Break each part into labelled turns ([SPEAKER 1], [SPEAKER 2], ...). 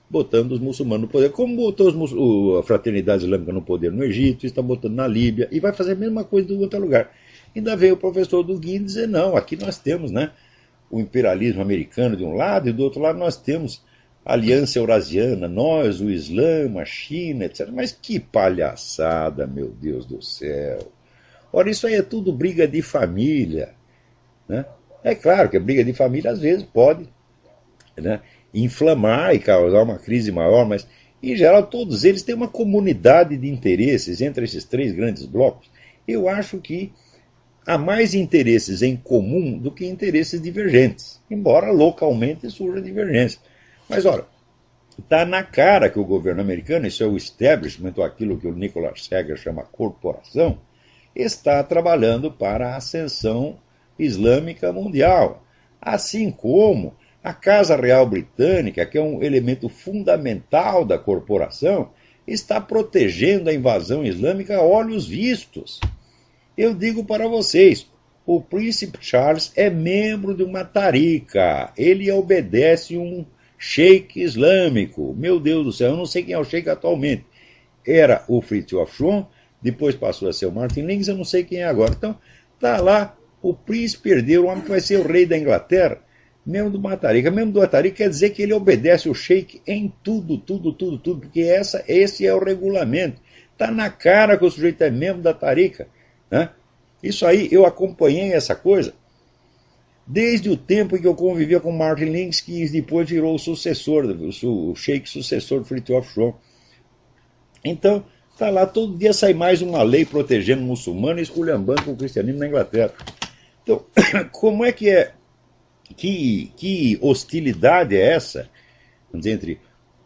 [SPEAKER 1] botando os muçulmanos no poder, como botou a fraternidade islâmica no poder no Egito, está botando na Líbia, e vai fazer a mesma coisa em outro lugar. Ainda veio o professor Duguin dizer, não, aqui nós temos, né, o imperialismo americano de um lado, e do outro lado nós temos a Aliança Eurasiana, nós, o Islã, a China, etc. Mas que palhaçada, meu Deus do céu. Ora, isso aí é tudo briga de família. Né? É claro que a briga de família às vezes pode, né, inflamar e causar uma crise maior, mas em geral todos eles têm uma comunidade de interesses entre esses três grandes blocos. Eu acho que há mais interesses em comum do que interesses divergentes, embora localmente surja divergência. Mas, ora, está na cara que o governo americano, isso é o establishment, ou aquilo que o Nicholas Seger chama corporação, está trabalhando para a ascensão islâmica mundial. Assim como a Casa Real Britânica, que é um elemento fundamental da corporação, está protegendo a invasão islâmica a olhos vistos. Eu digo para vocês, o príncipe Charles é membro de uma tarica. Ele obedece um sheik islâmico. Meu Deus do céu, eu não sei quem é o sheik atualmente. Era o Fritjof Schwan, depois passou a ser o Martin Lings, eu não sei quem é agora. Então, tá lá, o príncipe herdeiro, o homem que vai ser o rei da Inglaterra, membro de uma tarica. Membro de uma tarica quer dizer que ele obedece o sheik em tudo, tudo, tudo, tudo, porque esse é o regulamento. Tá na cara que o sujeito é membro da tarica. Né? Isso aí, eu acompanhei essa coisa desde o tempo em que eu convivia com Martin Lings, que depois virou o sucessor, o sheik sucessor do Fritjof Schwan. Então, tá lá, todo dia sai mais uma lei protegendo o muçulmano e esculhambando o cristianismo na Inglaterra. Então, como é que é? Que hostilidade é essa, vamos dizer, entre,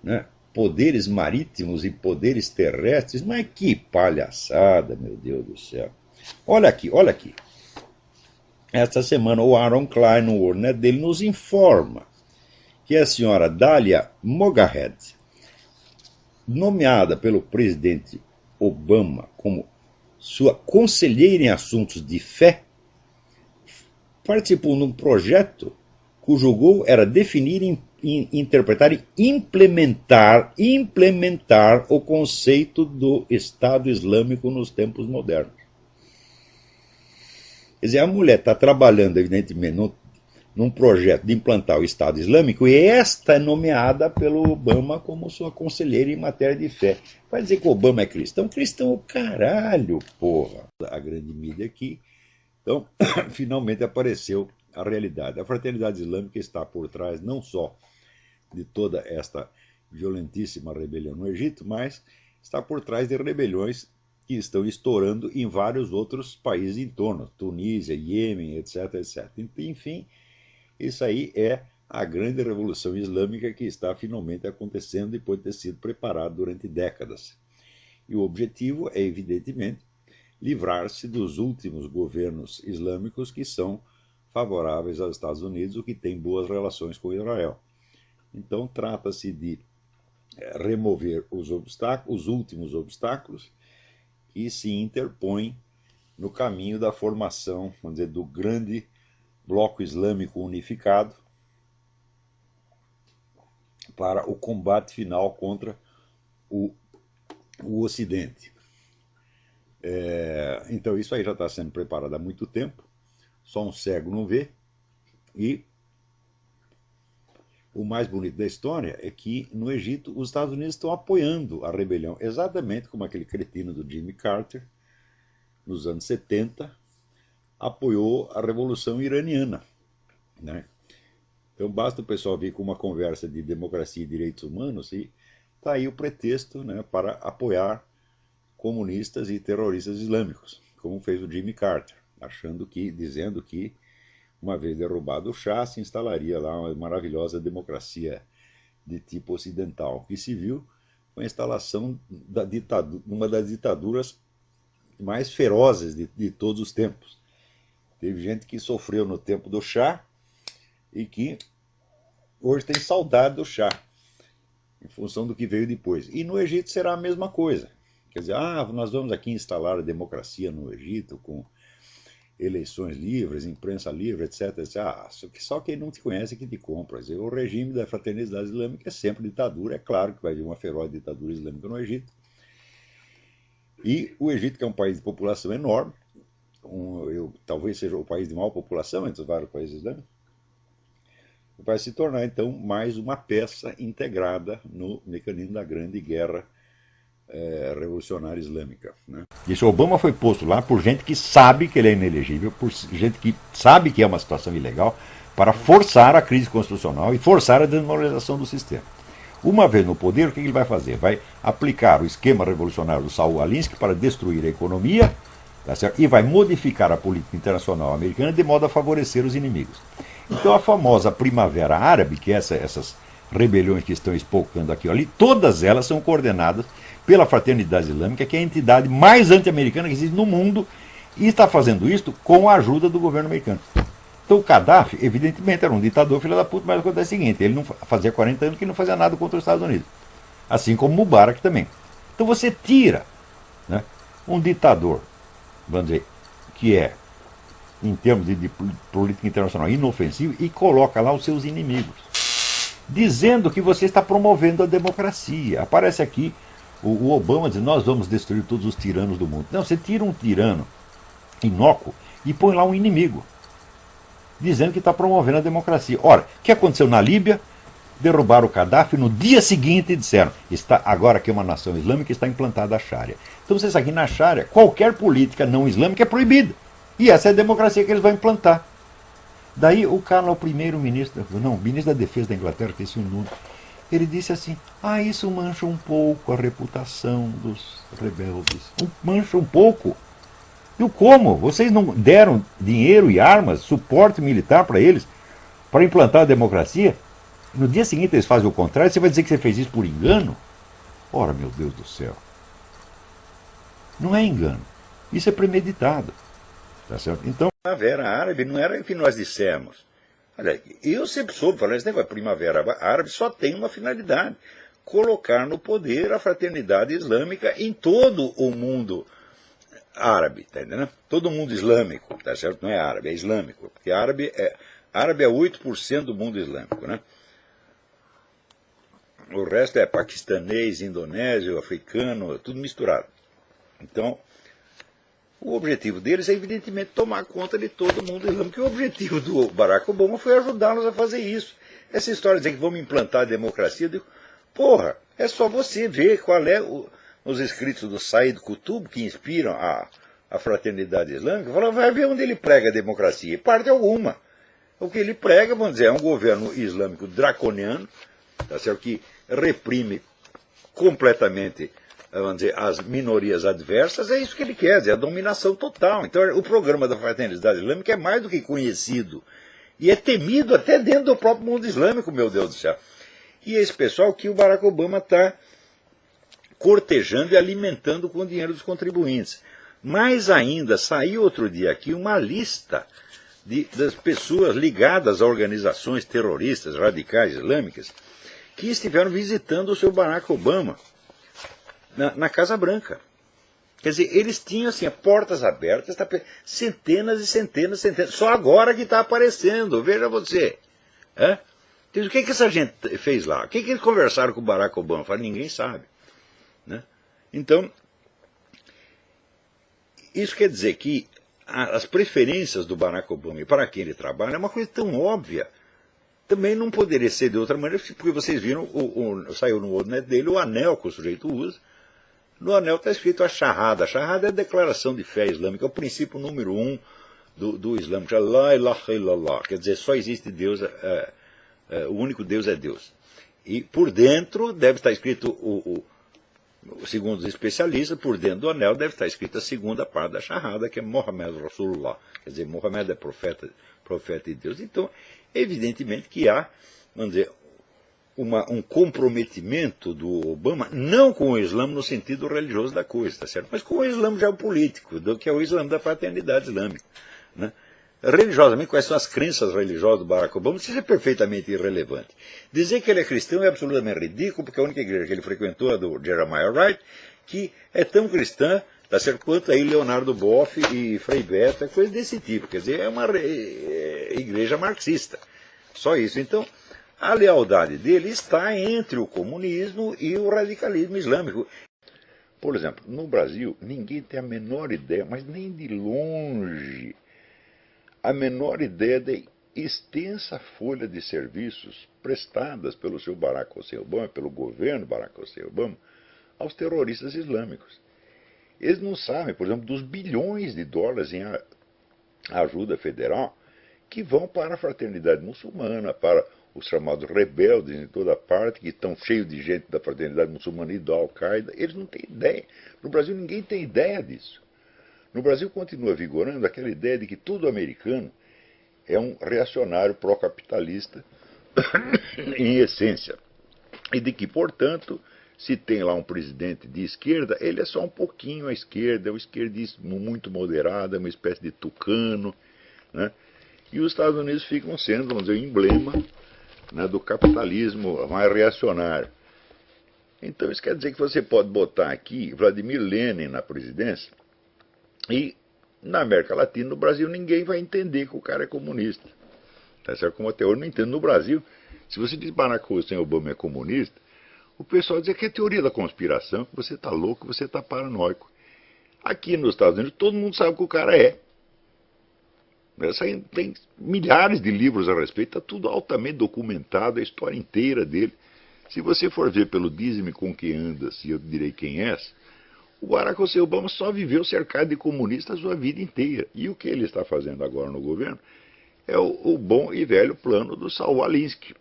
[SPEAKER 1] né, poderes marítimos e poderes terrestres? Mas que palhaçada, meu Deus do céu. Olha aqui, olha aqui. Esta semana o Aaron Klein, no Wordnet dele, nos informa que a senhora Dalia Mogahed, nomeada pelo presidente Obama como sua conselheira em assuntos de fé, participou num projeto cujo goal era definir, interpretar e implementar o conceito do Estado Islâmico nos tempos modernos. Quer dizer, a mulher está trabalhando, evidentemente, num projeto de implantar o Estado Islâmico, e esta é nomeada pelo Obama como sua conselheira em matéria de fé. Vai dizer que o Obama é cristão? Cristão o caralho, porra. A grande mídia aqui. Então, finalmente apareceu a realidade. A fraternidade islâmica está por trás não só de toda esta violentíssima rebelião no Egito, mas está por trás de rebeliões que estão estourando em vários outros países em torno, Tunísia, Iêmen, etc, etc. Enfim, isso aí é a grande revolução islâmica que está finalmente acontecendo depois de ter sido preparada durante décadas. E o objetivo é, evidentemente, livrar-se dos últimos governos islâmicos que são favoráveis aos Estados Unidos, o que tem boas relações com Israel. Então, trata-se de remover os últimos obstáculos, que se interpõem no caminho da formação, vamos dizer, do grande bloco islâmico unificado para o combate final contra o Ocidente. Então isso aí já está sendo preparado há muito tempo, só um cego não vê, e o mais bonito da história é que no Egito os Estados Unidos estão apoiando a rebelião, exatamente como aquele cretino do Jimmy Carter, nos anos 70, apoiou a Revolução Iraniana. Né? Então basta o pessoal vir com uma conversa de democracia e direitos humanos e está aí o pretexto, né, para apoiar comunistas e terroristas islâmicos, como fez o Jimmy Carter, dizendo que uma vez derrubado o Shah, se instalaria lá uma maravilhosa democracia de tipo ocidental, que se viu com a instalação da ditadura, uma das ditaduras mais ferozes de todos os tempos. Teve gente que sofreu no tempo do Shah e que hoje tem saudade do Shah, em função do que veio depois. E no Egito será a mesma coisa. Quer dizer, nós vamos aqui instalar a democracia no Egito com eleições livres, imprensa livre, etc. etc. Só quem não te conhece é que te compra. O regime da fraternidade islâmica é sempre ditadura. É claro que vai haver uma feroz ditadura islâmica no Egito. E o Egito, que é um país de população enorme, talvez seja o país de maior população entre os vários países islâmicos, vai se tornar, então, mais uma peça integrada no mecanismo da grande guerra revolucionária islâmica. Né? Esse Obama foi posto lá por gente que sabe que ele é inelegível, por gente que sabe que é uma situação ilegal, para forçar a crise constitucional e forçar a desmoralização do sistema. Uma vez no poder, o que ele vai fazer? Vai aplicar o esquema revolucionário do Saul Alinsky para destruir a economia, tá certo? E vai modificar a política internacional americana de modo a favorecer os inimigos. Então a famosa Primavera Árabe, que é essas rebeliões que estão espocando aqui e ali, todas elas são coordenadas pela Fraternidade Islâmica, que é a entidade mais anti-americana que existe no mundo, e está fazendo isso com a ajuda do governo americano. Então o Gaddafi, evidentemente, era um ditador filho da puta, mas acontece o seguinte, ele não fazia 40 anos que não fazia nada contra os Estados Unidos. Assim como Mubarak também. Então você tira, né, um ditador, vamos dizer, que é, em termos de política internacional, inofensivo, e coloca lá os seus inimigos, dizendo que você está promovendo a democracia. Aparece aqui o Obama dizendo, nós vamos destruir todos os tiranos do mundo. Não, você tira um tirano inócuo e põe lá um inimigo, dizendo que está promovendo a democracia. Ora, o que aconteceu na Líbia? Derrubaram o Gaddafi, no dia seguinte disseram, agora que é uma nação islâmica, está implantada a Sharia. Então você sabe que na Sharia, qualquer política não islâmica é proibida. E essa é a democracia que eles vão implantar. Daí o cara, o primeiro-ministro, não, ministro da Defesa da Inglaterra, que esse nome, ele disse assim, isso mancha um pouco a reputação dos rebeldes. Mancha um pouco. E como? Vocês não deram dinheiro e armas, suporte militar para eles, para implantar a democracia? No dia seguinte eles fazem o contrário, você vai dizer que você fez isso por engano? Ora, meu Deus do céu. Não é engano. Isso é premeditado. Tá certo? Então, a Primavera Árabe não era o que nós dissemos. Olha, eu sempre soube falar, esse negócio, Primavera Árabe só tem uma finalidade: colocar no poder a fraternidade islâmica em todo o mundo árabe, tá entendendo? Todo o mundo islâmico, tá certo? Não é árabe, é islâmico, porque árabe é 8% do mundo islâmico, né? O resto é paquistanês, indonésio, africano, tudo misturado. Então, o objetivo deles é, evidentemente, tomar conta de todo mundo islâmico. E o objetivo do Barack Obama foi ajudá-los a fazer isso. Essa história de dizer que vamos implantar a democracia, eu digo, porra, é só você ver qual é os escritos do Said Qutb que inspiram a fraternidade islâmica. Fala, vai ver onde ele prega a democracia. Parte alguma. O que ele prega, vamos dizer, é um governo islâmico draconiano, tá certo? Que reprime completamente, vamos dizer, as minorias adversas. É isso que ele quer dizer, a dominação total. Então o programa da fraternidade islâmica é mais do que conhecido e é temido até dentro do próprio mundo islâmico, meu Deus do céu. E esse pessoal que o Barack Obama está cortejando e alimentando com o dinheiro dos contribuintes. Mais ainda, saiu outro dia aqui uma lista das pessoas ligadas a organizações terroristas radicais islâmicas que estiveram visitando o seu Barack Obama na Casa Branca. Quer dizer, eles tinham assim, portas abertas, centenas e centenas e centenas. Só agora que está aparecendo, veja você. O que essa gente fez lá? O que eles conversaram com o Barack Obama? Fala, ninguém sabe. Né? Então, isso quer dizer que as preferências do Barack Obama e para quem ele trabalha é uma coisa tão óbvia. Também não poderia ser de outra maneira, porque vocês viram, saiu no World Net dele o anel que o sujeito usa. No anel está escrito a Shahada. A Shahada é a declaração de fé islâmica, é o princípio número 1 do Islã. La ilaha illallah, quer dizer, só existe Deus, o único Deus é Deus. E por dentro deve estar escrito, segundo os especialistas, por dentro do anel deve estar escrita a segunda parte da Shahada, que é Muhammad Rasulullah. Quer dizer, Muhammad é profeta de Deus. Então, evidentemente que há, vamos dizer, um comprometimento do Obama, não com o Islã no sentido religioso da coisa, tá certo? Mas com o Islã geopolítico, que é o Islã da fraternidade islâmica. Né? Religiosamente, quais são as crenças religiosas do Barack Obama? Isso é perfeitamente irrelevante. Dizer que ele é cristão é absolutamente ridículo, porque a única igreja que ele frequentou é a do Jeremiah Wright, que é tão cristã Tá certo? Quanto aí Leonardo Boff e Frei Beto, é coisa desse tipo. Quer dizer, é uma igreja marxista. Só isso. Então, a lealdade dele está entre o comunismo e o radicalismo islâmico. Por exemplo, no Brasil, ninguém tem a menor ideia, mas nem de longe, a menor ideia da extensa folha de serviços prestadas pelo seu Barack Hussein Obama, pelo governo Barack Hussein Obama, aos terroristas islâmicos. Eles não sabem, por exemplo, dos bilhões de dólares em ajuda federal que vão para a fraternidade muçulmana, para os chamados rebeldes em toda parte, que estão cheios de gente da fraternidade muçulmana e da Al-Qaeda. Eles não têm ideia. No Brasil ninguém tem ideia disso. No Brasil continua vigorando aquela ideia de que todo americano é um reacionário pró-capitalista em essência. E de que, portanto, se tem lá um presidente de esquerda, ele é só um pouquinho à esquerda, é um esquerdismo muito moderado, é uma espécie de tucano, né? E os Estados Unidos ficam sendo, vamos dizer, o emblema, né, do capitalismo mais reacionário. Então isso quer dizer que você pode botar aqui Vladimir Lenin na presidência e na América Latina, no Brasil, ninguém vai entender que o cara é comunista. Tá certo? Como até hoje não entendo. No Brasil, se você diz Barack Hussein Obama é comunista, o pessoal diz que é teoria da conspiração, que você está louco, você está paranoico. Aqui nos Estados Unidos, todo mundo sabe que o cara é. Tem milhares de livros a respeito, está tudo altamente documentado, a história inteira dele. Se você for ver pelo Dize-me com quem andas, e eu direi quem és, o Barack Hussein Obama só viveu cercado de comunistas a sua vida inteira. E o que ele está fazendo agora no governo é o bom e velho plano do Saul Alinsky,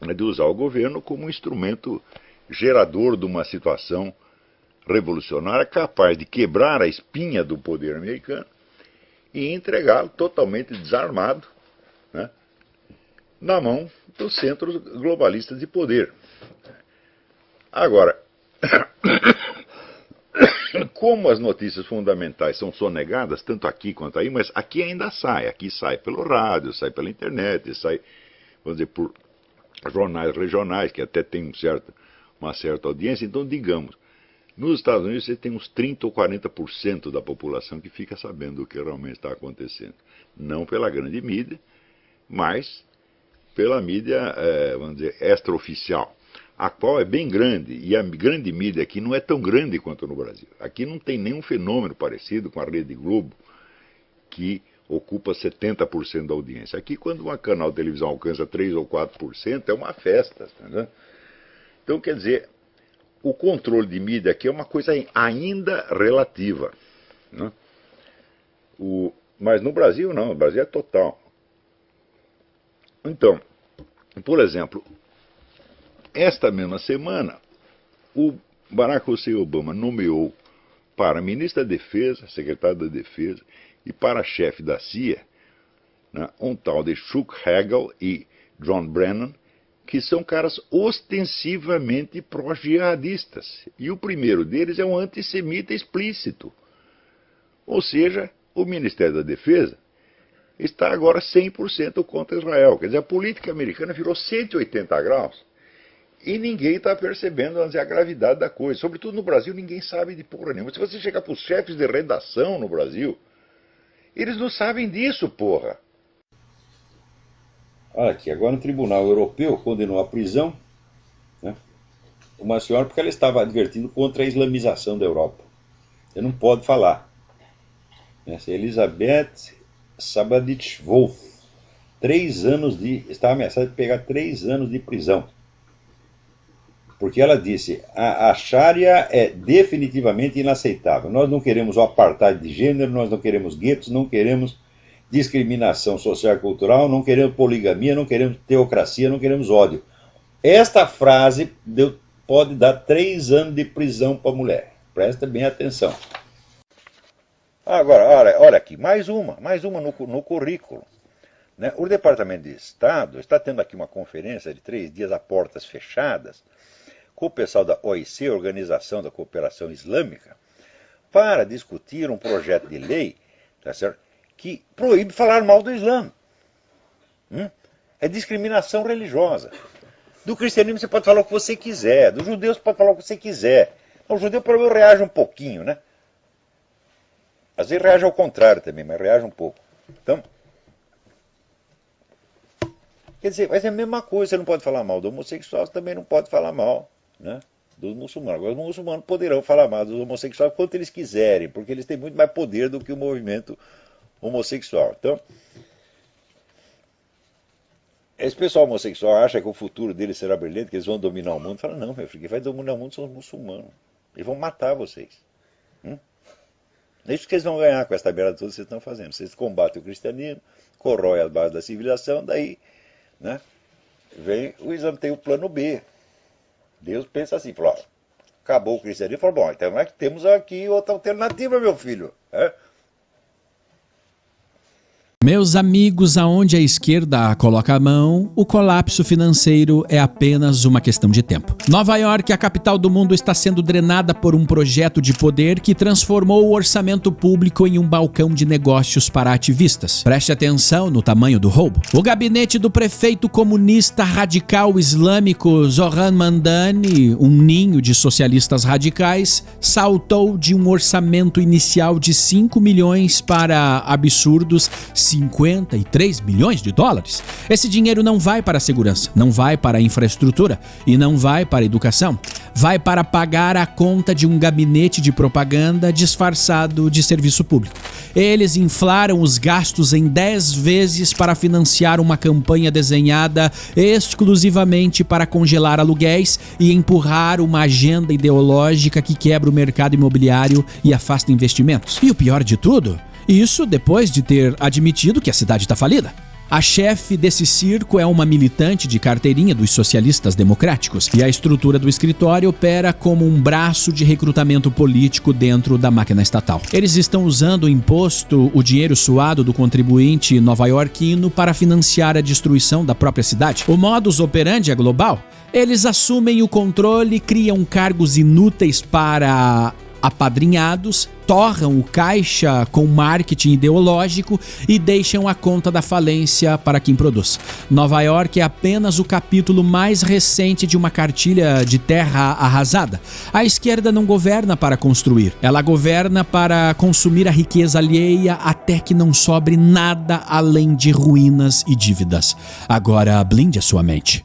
[SPEAKER 1] né, de usar o governo como um instrumento gerador de uma situação revolucionária capaz de quebrar a espinha do poder americano e entregá-lo totalmente desarmado, né, na mão dos centros globalistas de poder. Agora, como as notícias fundamentais são sonegadas, tanto aqui quanto aí, mas aqui ainda sai. Aqui sai pelo rádio, sai pela internet, sai, vamos dizer, por jornais regionais, que até tem uma certa audiência. Então, digamos, nos Estados Unidos você tem uns 30% ou 40% da população que fica sabendo o que realmente está acontecendo. Não pela grande mídia, mas pela mídia, vamos dizer, extraoficial, a qual é bem grande, e a grande mídia aqui não é tão grande quanto no Brasil. Aqui não tem nenhum fenômeno parecido com a Rede Globo, que ocupa 70% da audiência. Aqui, quando um canal de televisão alcança 3% ou 4%, é uma festa. Tá? Então, quer dizer, o controle de mídia aqui é uma coisa ainda relativa. Né? Mas no Brasil, não. No Brasil é total. Então, por exemplo, esta mesma semana, o Barack Hussein Obama nomeou para ministro da Defesa, secretário da Defesa, e para chefe da CIA, né, um tal de Chuck Hagel e John Brennan, que são caras ostensivamente pró-jihadistas. E o primeiro deles é um antissemita explícito. Ou seja, o Ministério da Defesa está agora 100% contra Israel. Quer dizer, a política americana virou 180 graus. E ninguém está percebendo, vamos dizer, a gravidade da coisa. Sobretudo no Brasil, ninguém sabe de porra nenhuma. Se você chegar para os chefes de redação no Brasil, eles não sabem disso, porra. Olha aqui, agora um tribunal europeu condenou à prisão, né, uma senhora porque ela estava advertindo contra a islamização da Europa. Você não pode falar. Essa é Elizabeth Sabaditch-Wolf. Está ameaçada de pegar 3 anos de prisão. Porque ela disse, a Sharia é definitivamente inaceitável. Nós não queremos o apartheid de gênero, nós não queremos guetos, não queremos discriminação social e cultural, não queremos poligamia, não queremos teocracia, não queremos ódio. Esta frase pode dar 3 anos de prisão para a mulher. Presta bem atenção. Agora, olha aqui, mais uma no currículo. Né? O Departamento de Estado está tendo aqui uma conferência de 3 dias a portas fechadas, com o pessoal da OIC, Organização da Cooperação Islâmica, para discutir um projeto de lei, tá certo, que proíbe falar mal do Islã. É discriminação religiosa. Do cristianismo você pode falar o que você quiser, dos judeus você pode falar o que você quiser. O judeu, pelo menos, reage um pouquinho, né? Às vezes reage ao contrário também, mas reage um pouco. Então, quer dizer, vai ser a mesma coisa, você não pode falar mal do homossexual, você também não pode falar mal, né, dos muçulmanos. Agora, os muçulmanos poderão falar mal dos homossexuais quanto eles quiserem, porque eles têm muito mais poder do que o movimento homossexual. Então, esse pessoal homossexual acha que o futuro deles será brilhante, que eles vão dominar o mundo. Fala, não, meu filho, quem vai dominar o mundo são os muçulmanos. Eles vão matar vocês. É isso que eles vão ganhar com essa merda toda que vocês estão fazendo. Vocês combatem o cristianismo, corroem as bases da civilização, daí, né, vem o Islã, tem o plano B. Deus pensa assim, falou, ó, acabou o cristianismo, falou, bom, então nós temos aqui outra alternativa, meu filho.
[SPEAKER 2] Meus amigos, aonde a esquerda coloca a mão, o colapso financeiro é apenas uma questão de tempo. Nova York, a capital do mundo, está sendo drenada por um projeto de poder que transformou o orçamento público em um balcão de negócios para ativistas. Preste atenção no tamanho do roubo. O gabinete do prefeito comunista radical islâmico Zohran Mamdani, um ninho de socialistas radicais, saltou de um orçamento inicial de 5 milhões para absurdos 53 milhões de dólares. Esse dinheiro não vai para a segurança, não vai para a infraestrutura e não vai para a educação. Vai para pagar a conta de um gabinete de propaganda disfarçado de serviço público. Eles inflaram os gastos em 10 vezes para financiar uma campanha desenhada exclusivamente para congelar aluguéis e empurrar uma agenda ideológica que quebra o mercado imobiliário e afasta investimentos. E o pior de tudo, isso depois de ter admitido que a cidade está falida. A chefe desse circo é uma militante de carteirinha dos socialistas democráticos e a estrutura do escritório opera como um braço de recrutamento político dentro da máquina estatal. Eles estão usando o dinheiro suado do contribuinte nova-iorquino para financiar a destruição da própria cidade. O modus operandi é global. Eles assumem o controle, criam cargos inúteis para apadrinhados, torram o caixa com marketing ideológico e deixam a conta da falência para quem produz. Nova York é apenas o capítulo mais recente de uma cartilha de terra arrasada. A esquerda não governa para construir, ela governa para consumir a riqueza alheia até que não sobre nada além de ruínas e dívidas. Agora blinde a sua mente.